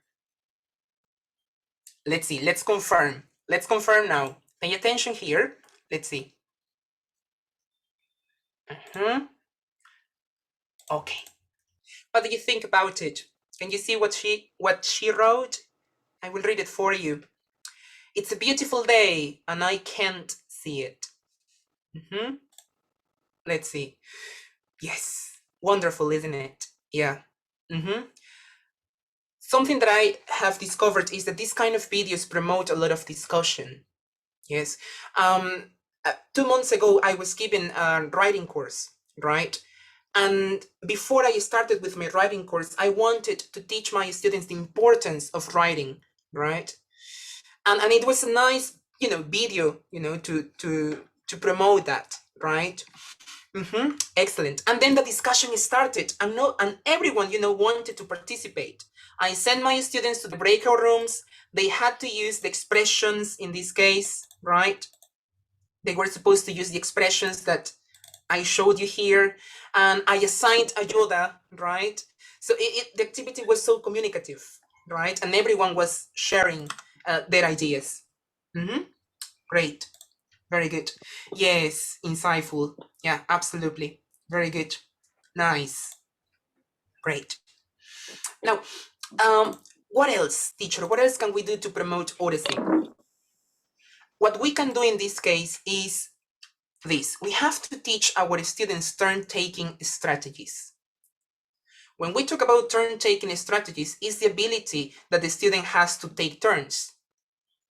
Let's see. Let's confirm. Let's confirm now. Pay attention here. Let's see. Okay. What do you think about it? Can you see what she wrote? I will read it for you. It's a beautiful day and I can't see it. Let's see. Yes. Wonderful, isn't it? Yeah. Something that I have discovered is that these kind of videos promote a lot of discussion. Yes. 2 months ago, I was given a writing course, right? And before I started with my writing course, I wanted to teach my students the importance of writing, right? And it was a nice, video, to promote that, right? Excellent. And then the discussion started, and everyone, wanted to participate. I sent my students to the breakout rooms. They had to use the expressions in this case, right? They were supposed to use the expressions that I showed you here, and I assigned ayuda, right? So the activity was so communicative, right? And everyone was sharing their ideas. Great. Very good. Yes, insightful. Yeah, absolutely. Very good. Nice. Great. Now, what else, teacher? What else can we do to promote Oracy? What we can do in this case is this. We have to teach our students turn-taking strategies. When we talk about turn-taking strategies, it's the ability that the student has to take turns.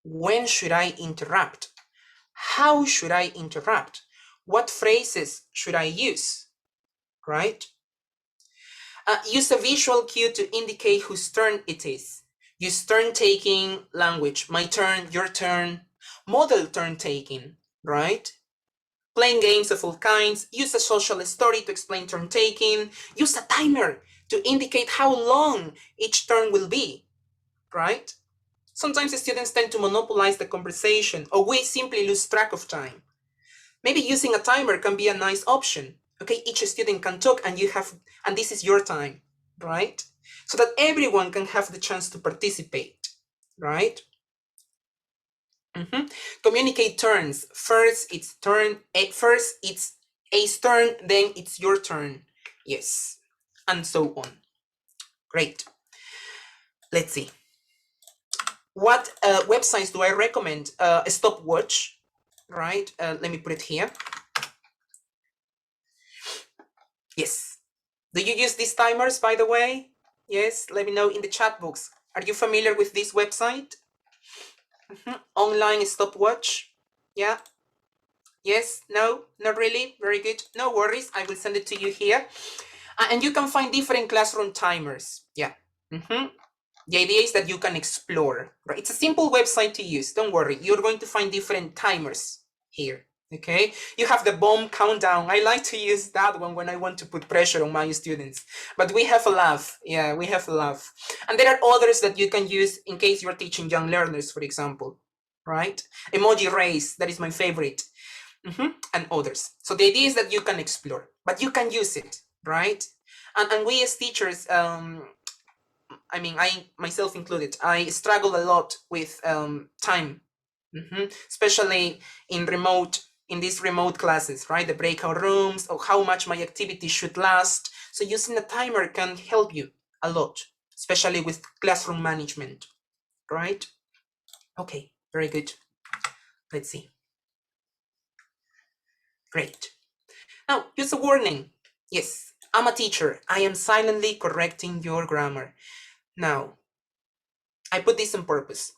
When should I interrupt? How should I interrupt? What phrases should I use? Right? Use a visual cue to indicate whose turn it is. Use turn-taking language. My turn, your turn. Model turn-taking, right? Playing games of all kinds. Use a social story to explain turn-taking. Use a timer to indicate how long each turn will be, right? Sometimes the students tend to monopolize the conversation, or we simply lose track of time. Maybe using a timer can be a nice option. Okay, each student can talk and this is your time, right? So that everyone can have the chance to participate, right? Communicate turns. First it's A's turn, then it's your turn. Yes, and so on. Great. Let's see. What websites do I recommend? A stopwatch, right? Let me put it here. Yes. Do you use these timers, by the way? Yes, let me know in the chat box. Are you familiar with this website? Online stopwatch? Yeah? Yes? No? Not really? Very good. No worries. I will send it to you here. And you can find different classroom timers. Yeah. The idea is that you can explore, right? It's a simple website to use. Don't worry. You're going to find different timers here, okay? You have the bomb countdown. I like to use that one when I want to put pressure on my students. But we have a laugh. Yeah, we have a laugh. And there are others that you can use in case you're teaching young learners, for example, right? Emoji race, that is my favorite. And others. So the idea is that you can explore, but you can use it, right? And we as teachers, I mean, I myself included, I struggle a lot with time, especially in these remote classes, right? The breakout rooms, or how much my activity should last. So using a timer can help you a lot, especially with classroom management, right? Okay, very good. Let's see. Great. Now, just a warning. Yes, I'm a teacher. I am silently correcting your grammar. Now, I put this on purpose.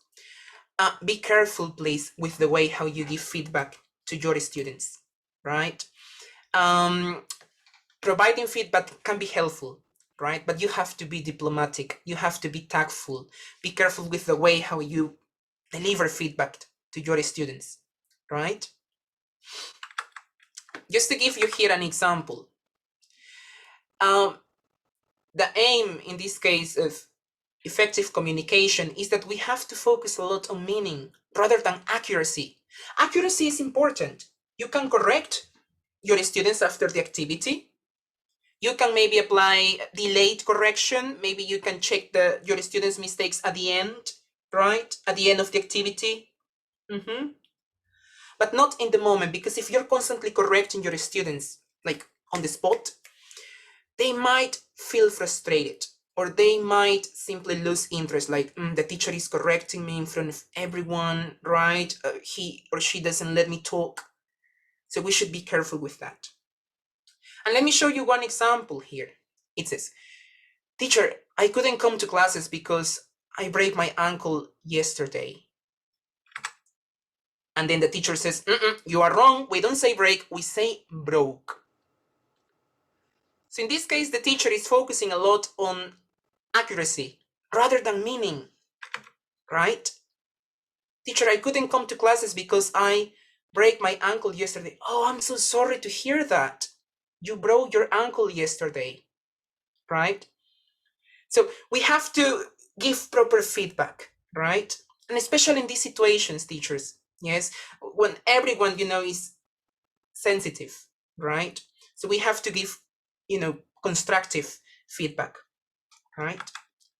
Be careful, please, with the way how you give feedback to your students, right? Providing feedback can be helpful, right? But you have to be diplomatic. You have to be tactful. Be careful with the way how you deliver feedback to your students, right? Just to give you here an example. The aim in this case of effective communication is that we have to focus a lot on meaning rather than accuracy. Accuracy is important. You can correct your students after the activity. You can maybe apply delayed correction. Maybe you can check your students' mistakes at the end, right? At the end of the activity. But not in the moment, because if you're constantly correcting your students, like on the spot, they might feel frustrated, or they might simply lose interest, like the teacher is correcting me in front of everyone, right? He or she doesn't let me talk. So we should be careful with that. And let me show you one example here. It says, teacher, I couldn't come to classes because I break my ankle yesterday. And then the teacher says, you are wrong. We don't say break, we say broke. So in this case, the teacher is focusing a lot on accuracy rather than meaning, right? Teacher, I couldn't come to classes because I break my ankle yesterday. Oh, I'm so sorry to hear that. You broke your ankle yesterday, right? So we have to give proper feedback, right? And especially in these situations, teachers, yes, when everyone, is sensitive, right? So we have to give, constructive feedback, right?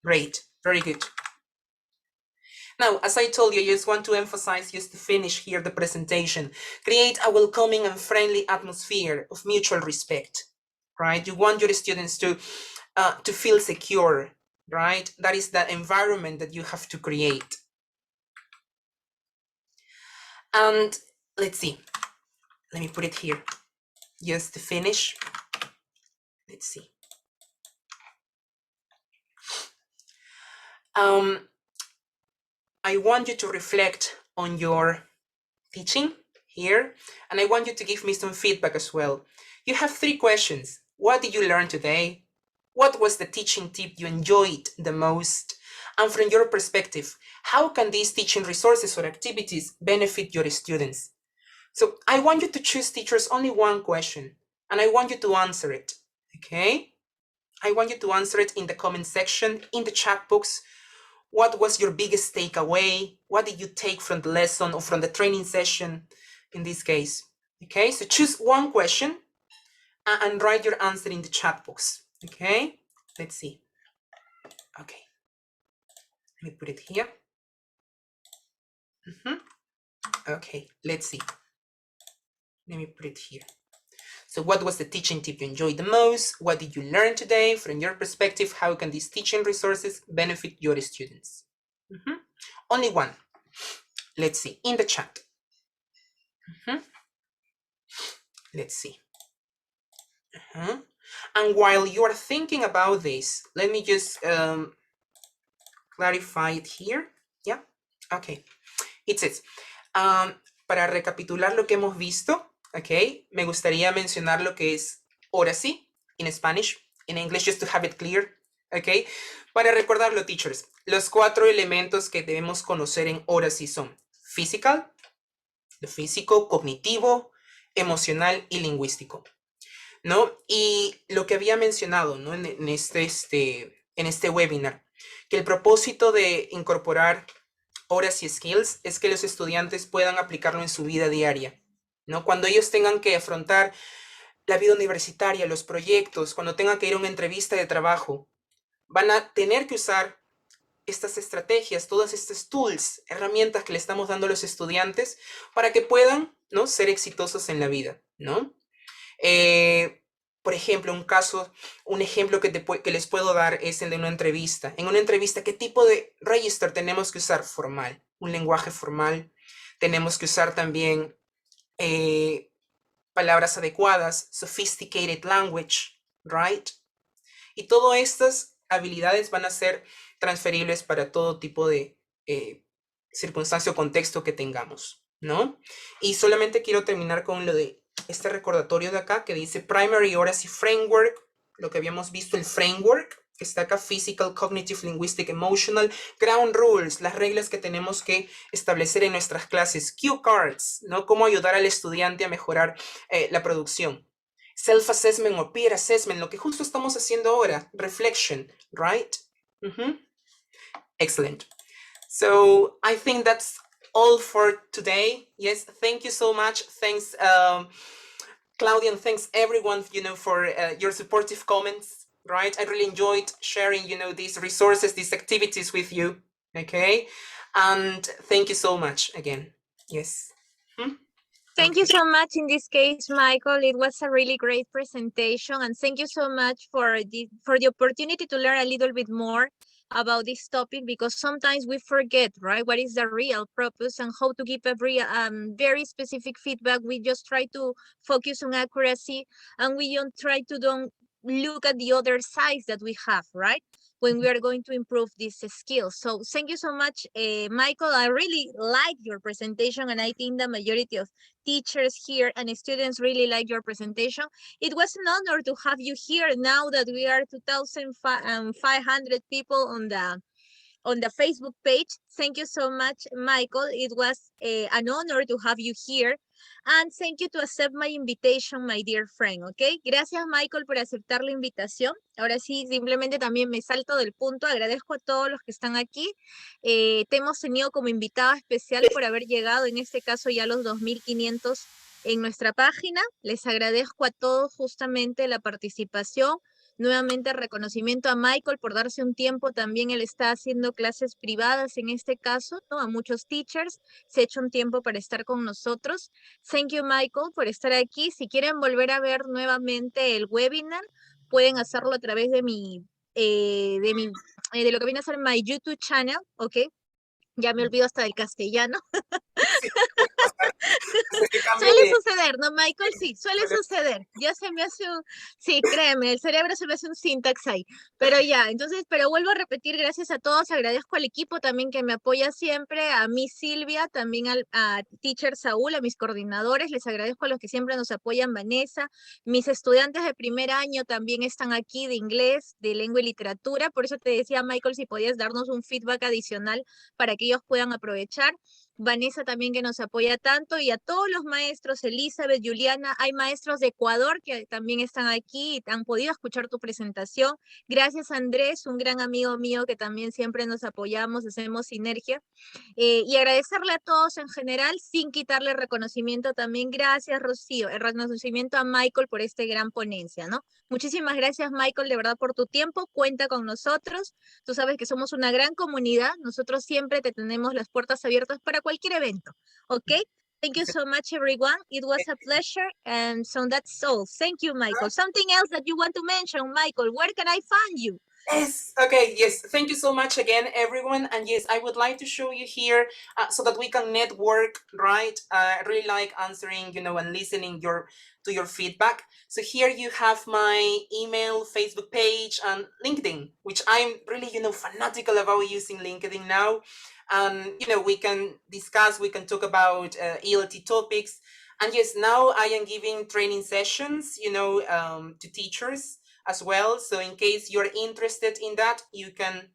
Great, very good. Now, as I told you, I just want to emphasize, just to finish here the presentation, create a welcoming and friendly atmosphere of mutual respect, right? You want your students to feel secure, right? That is the environment that you have to create. And let's see, let me put it here, just to finish. Let's see. I want you to reflect on your teaching here, and I want you to give me some feedback as well. You have 3 questions. What did you learn today? What was the teaching tip you enjoyed the most? And from your perspective, how can these teaching resources or activities benefit your students? So I want you to choose, teachers, only one question, and I want you to answer it, okay? I want you to answer it in the comment section, in the chat box. What was your biggest takeaway? What did you take from the lesson or from the training session in this case? Okay, so choose one question and write your answer in the chat box. Okay, let's see. Okay, let me put it here. Okay, let's see. Let me put it here. So what was the teaching tip you enjoyed the most? What did you learn today? From your perspective, how can these teaching resources benefit your students? Only one. Let's see, in the chat. Let's see. And while you are thinking about this, let me just clarify it here. Yeah, okay. It says, para recapitular lo que hemos visto, okay, me gustaría mencionar lo que es Oracy in Spanish, in English, just to have it clear. ¿ok? Para recordarlo, teachers, los 4 elementos que debemos conocer en Oracy son physical, lo físico, cognitivo, emocional y lingüístico, ¿no? Y lo que había mencionado, ¿no? En este webinar, que el propósito de incorporar Oracy Skills es que los estudiantes puedan aplicarlo en su vida diaria, ¿no? Cuando ellos tengan que afrontar la vida universitaria, los proyectos, cuando tengan que ir a una entrevista de trabajo, van a tener que usar estas estrategias, todas estas tools, herramientas que le estamos dando a los estudiantes para que puedan, ¿no? Ser exitosos en la vida, ¿no? Por ejemplo, un ejemplo que les puedo dar es el de una entrevista. En una entrevista, ¿qué tipo de register tenemos que usar? Formal, un lenguaje formal. Tenemos que usar también palabras adecuadas, sophisticated language, right? Y todas estas habilidades van a ser transferibles para todo tipo de circunstancia o contexto que tengamos, ¿no? Y solamente quiero terminar con lo de este recordatorio de acá que dice Primary Oracy Framework, lo que habíamos visto, el framework, que está acá, Physical, Cognitive, Linguistic, Emotional, Ground Rules, las reglas que tenemos que establecer en nuestras clases, Cue Cards, ¿no? Cómo ayudar al estudiante a mejorar la producción. Self-assessment o peer assessment, lo que justo estamos haciendo ahora, reflection, right? Excellent. So I think that's all for today. Yes, thank you so much. Thanks, Claudia, and thanks everyone, for your supportive comments, right? I really enjoyed sharing, these resources, these activities with you, okay? And thank you so much again. Yes. Thank you so much in this case, Michael. It was a really great presentation, and thank you so much for the opportunity to learn a little bit more about this topic, because sometimes we forget, right, what is the real purpose and how to give a very specific feedback. We just try to focus on accuracy, and we don't look at the other sides that we have, right, when we are going to improve these skills. So thank you so much, Michael. I really like your presentation, and I think the majority of teachers here and students really like your presentation. It was an honor to have you here now that we are 2,500 people on the Facebook page. Thank you so much, Michael. It was an honor to have you here. And thank you to accept my invitation, my dear friend, ¿ok? Gracias, Michael, por aceptar la invitación. Ahora sí, simplemente también me salto del punto. Agradezco a todos los que están aquí. Te hemos tenido como invitada especial por haber llegado, en este caso, ya a los 2,500 en nuestra página. Les agradezco a todos justamente la participación. Nuevamente reconocimiento a Michael por darse un tiempo. También él está haciendo clases privadas en este caso, ¿no? A muchos teachers se ha hecho un tiempo para estar con nosotros. Thank you, Michael, por estar aquí. Si quieren volver a ver nuevamente el webinar, pueden hacerlo a través de de lo que viene a ser my YouTube channel, ¿ok? Ya me olvido hasta del castellano. Suele suceder, ¿no, Michael? Sí, suele suceder. Ya se me hace sí, créeme, el cerebro se me hace un syntax ahí. Pero ya, entonces, pero vuelvo a repetir, gracias a todos, agradezco al equipo también que me apoya siempre, a mi Silvia, también a Teacher Saúl, a mis coordinadores, les agradezco a los que siempre nos apoyan, Vanessa, mis estudiantes de primer año también están aquí de inglés, de lengua y literatura, por eso te decía, Michael, si podías darnos un feedback adicional para que ellos puedan aprovechar. Vanessa también que nos apoya tanto, y a todos los maestros, Elizabeth, Juliana, hay maestros de Ecuador que también están aquí y han podido escuchar tu presentación. Gracias, Andrés, un gran amigo mío que también siempre nos apoyamos, hacemos sinergia. Y agradecerle a todos en general, sin quitarle reconocimiento también. Gracias, Rocío, el reconocimiento a Michael por esta gran ponencia, ¿no? Muchísimas gracias, Michael, de verdad por tu tiempo, cuenta con nosotros. Tú sabes que somos una gran comunidad, nosotros siempre te tenemos las puertas abiertas para cualquier evento, ¿ok? Thank you so much, everyone. It was a pleasure, and so that's all. Thank you, Michael. Something else that you want to mention, Michael? Where can I find you? Yes, okay, yes. Thank you so much again, everyone. And yes, I would like to show you here so that we can network, right? I really like answering, and listening to your feedback. So here you have my email, Facebook page, and LinkedIn, which I'm really, fanatical about using LinkedIn now. And, we can discuss, we can talk about ELT topics. And yes, now I am giving training sessions, to teachers. as well. So in case you're interested in that, you can,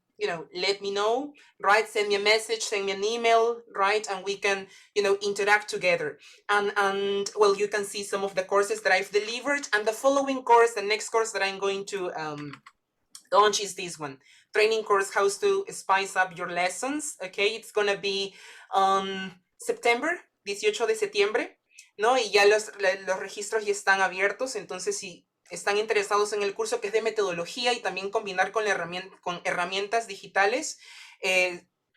let me know, right? Send me a message, send me an email, right? And we can, interact together. And well, you can see some of the courses that I've delivered. And the following course, the next course that I'm going to launch is this one. Training course, how to spice up your lessons. Okay, it's gonna be on September, 18 de septiembre, ¿no? Y ya los registros ya están abiertos, entonces si están interesados en el curso, que es de metodología y también combinar con herramientas digitales,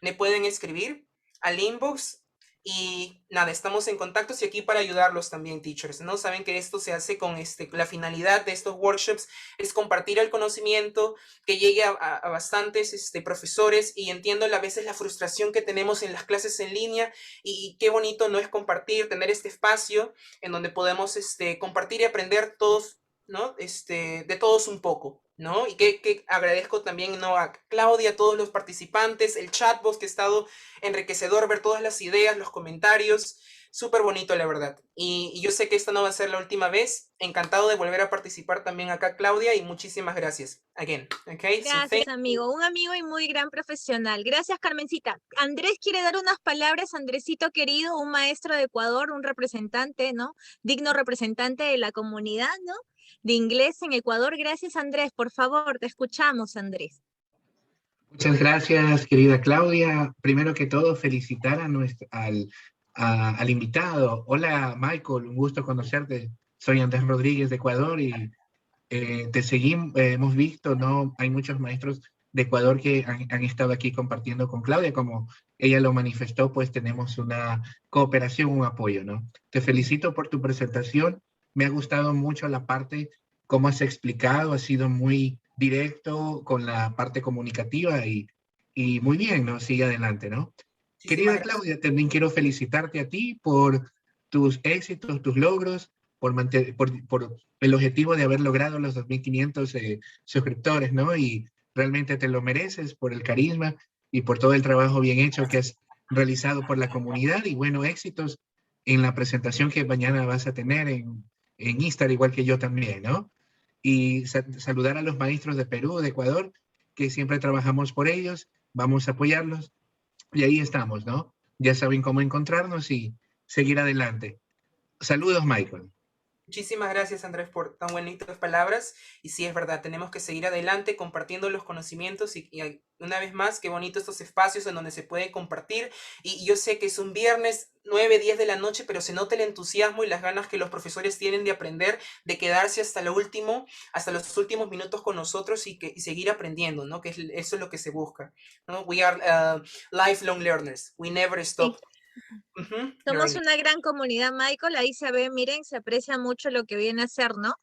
me pueden escribir al inbox. Y nada, estamos en contacto y aquí para ayudarlos también, teachers, ¿no? Saben que esto se hace con la finalidad de estos workshops es compartir el conocimiento, que llegue a bastantes profesores, y entiendo a veces la frustración que tenemos en las clases en línea, y qué bonito no es compartir, tener este espacio en donde podemos compartir y aprender todos, ¿no? De todos un poco, ¿no? Y que agradezco también, ¿no?, a Claudia, a todos los participantes, el chatbot, que ha estado enriquecedor ver todas las ideas, los comentarios, súper bonito, la verdad. Y yo sé que esta no va a ser la última vez. Encantado de volver a participar también acá, Claudia, y muchísimas gracias. Again, okay? Gracias, amigo. Un amigo y muy gran profesional. Gracias, Carmencita. Andrés quiere dar unas palabras. Andresito querido, un maestro de Ecuador, un representante, ¿no? Digno representante de la comunidad, ¿no? De inglés en Ecuador. Gracias, Andrés. Por favor, te escuchamos, Andrés. Muchas gracias, querida Claudia. Primero que todo, felicitar al invitado. Hola, Michael, un gusto conocerte. Soy Andrés Rodríguez de Ecuador y te seguimos, hemos visto, ¿no? Hay muchos maestros de Ecuador que han estado aquí compartiendo con Claudia, como ella lo manifestó, pues tenemos una cooperación, un apoyo, ¿no? Te felicito por tu presentación. Me ha gustado mucho la parte, cómo has explicado, ha sido muy directo con la parte comunicativa y muy bien, ¿no? Sigue adelante, ¿no? Querida Claudia, también quiero felicitarte a ti por tus éxitos, tus logros, por el objetivo de haber logrado los 2.500 suscriptores, ¿no? Y realmente te lo mereces por el carisma y por todo el trabajo bien hecho que has realizado por la comunidad, y bueno, éxitos en la presentación que mañana vas a tener en Instagram, igual que yo también, ¿no? Y saludar a los maestros de Perú, de Ecuador, que siempre trabajamos por ellos, vamos a apoyarlos, y ahí estamos, ¿no? Ya saben cómo encontrarnos y seguir adelante. Saludos, Michael. Muchísimas gracias, Andrés, por tan bonitas palabras. Y sí, es verdad, tenemos que seguir adelante compartiendo los conocimientos y una vez más, qué bonito estos espacios en donde se puede compartir. Y yo sé que es un viernes 9, 10 de la noche, pero se nota el entusiasmo y las ganas que los profesores tienen de aprender, de quedarse hasta los últimos minutos con nosotros y seguir aprendiendo, ¿no? Que eso es lo que se busca, ¿no? We are lifelong learners. We never stop. Sí. Somos una gran comunidad, Michael. Ahí se ve, miren, se aprecia mucho lo que viene a ser, ¿no?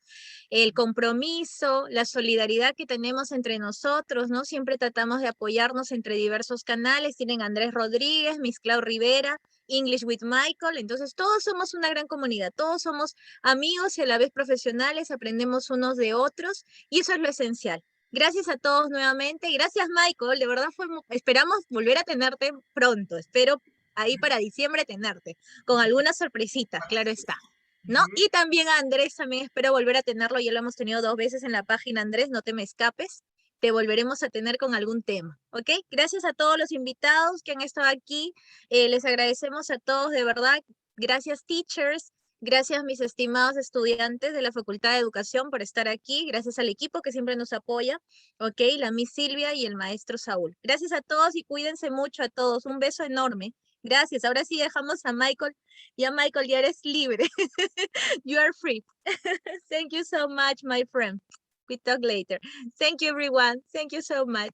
El compromiso, la solidaridad que tenemos entre nosotros, ¿no? Siempre tratamos de apoyarnos entre diversos canales. Tienen Andrés Rodríguez, MissClauRivera, English with Michael. Entonces, todos somos una gran comunidad. Todos somos amigos y a la vez profesionales. Aprendemos unos de otros y eso es lo esencial. Gracias a todos nuevamente. Gracias, Michael. De verdad esperamos volver a tenerte pronto. Espero ahí para diciembre tenerte, con algunas sorpresitas, claro está, ¿no? Y también a Andrés, también espero volver a tenerlo, ya lo hemos tenido 2 veces en la página, Andrés, no te me escapes, te volveremos a tener con algún tema, ¿ok? Gracias a todos los invitados que han estado aquí, les agradecemos a todos, de verdad, gracias teachers, gracias mis estimados estudiantes de la Facultad de Educación por estar aquí, gracias al equipo que siempre nos apoya, ¿ok? La Miss Silvia y el maestro Saúl. Gracias a todos y cuídense mucho a todos, un beso enorme. Gracias. Ahora sí dejamos a Michael. Ya, Michael, ya eres libre. You are free. Thank you so much, my friend. We talk later. Thank you, everyone. Thank you so much.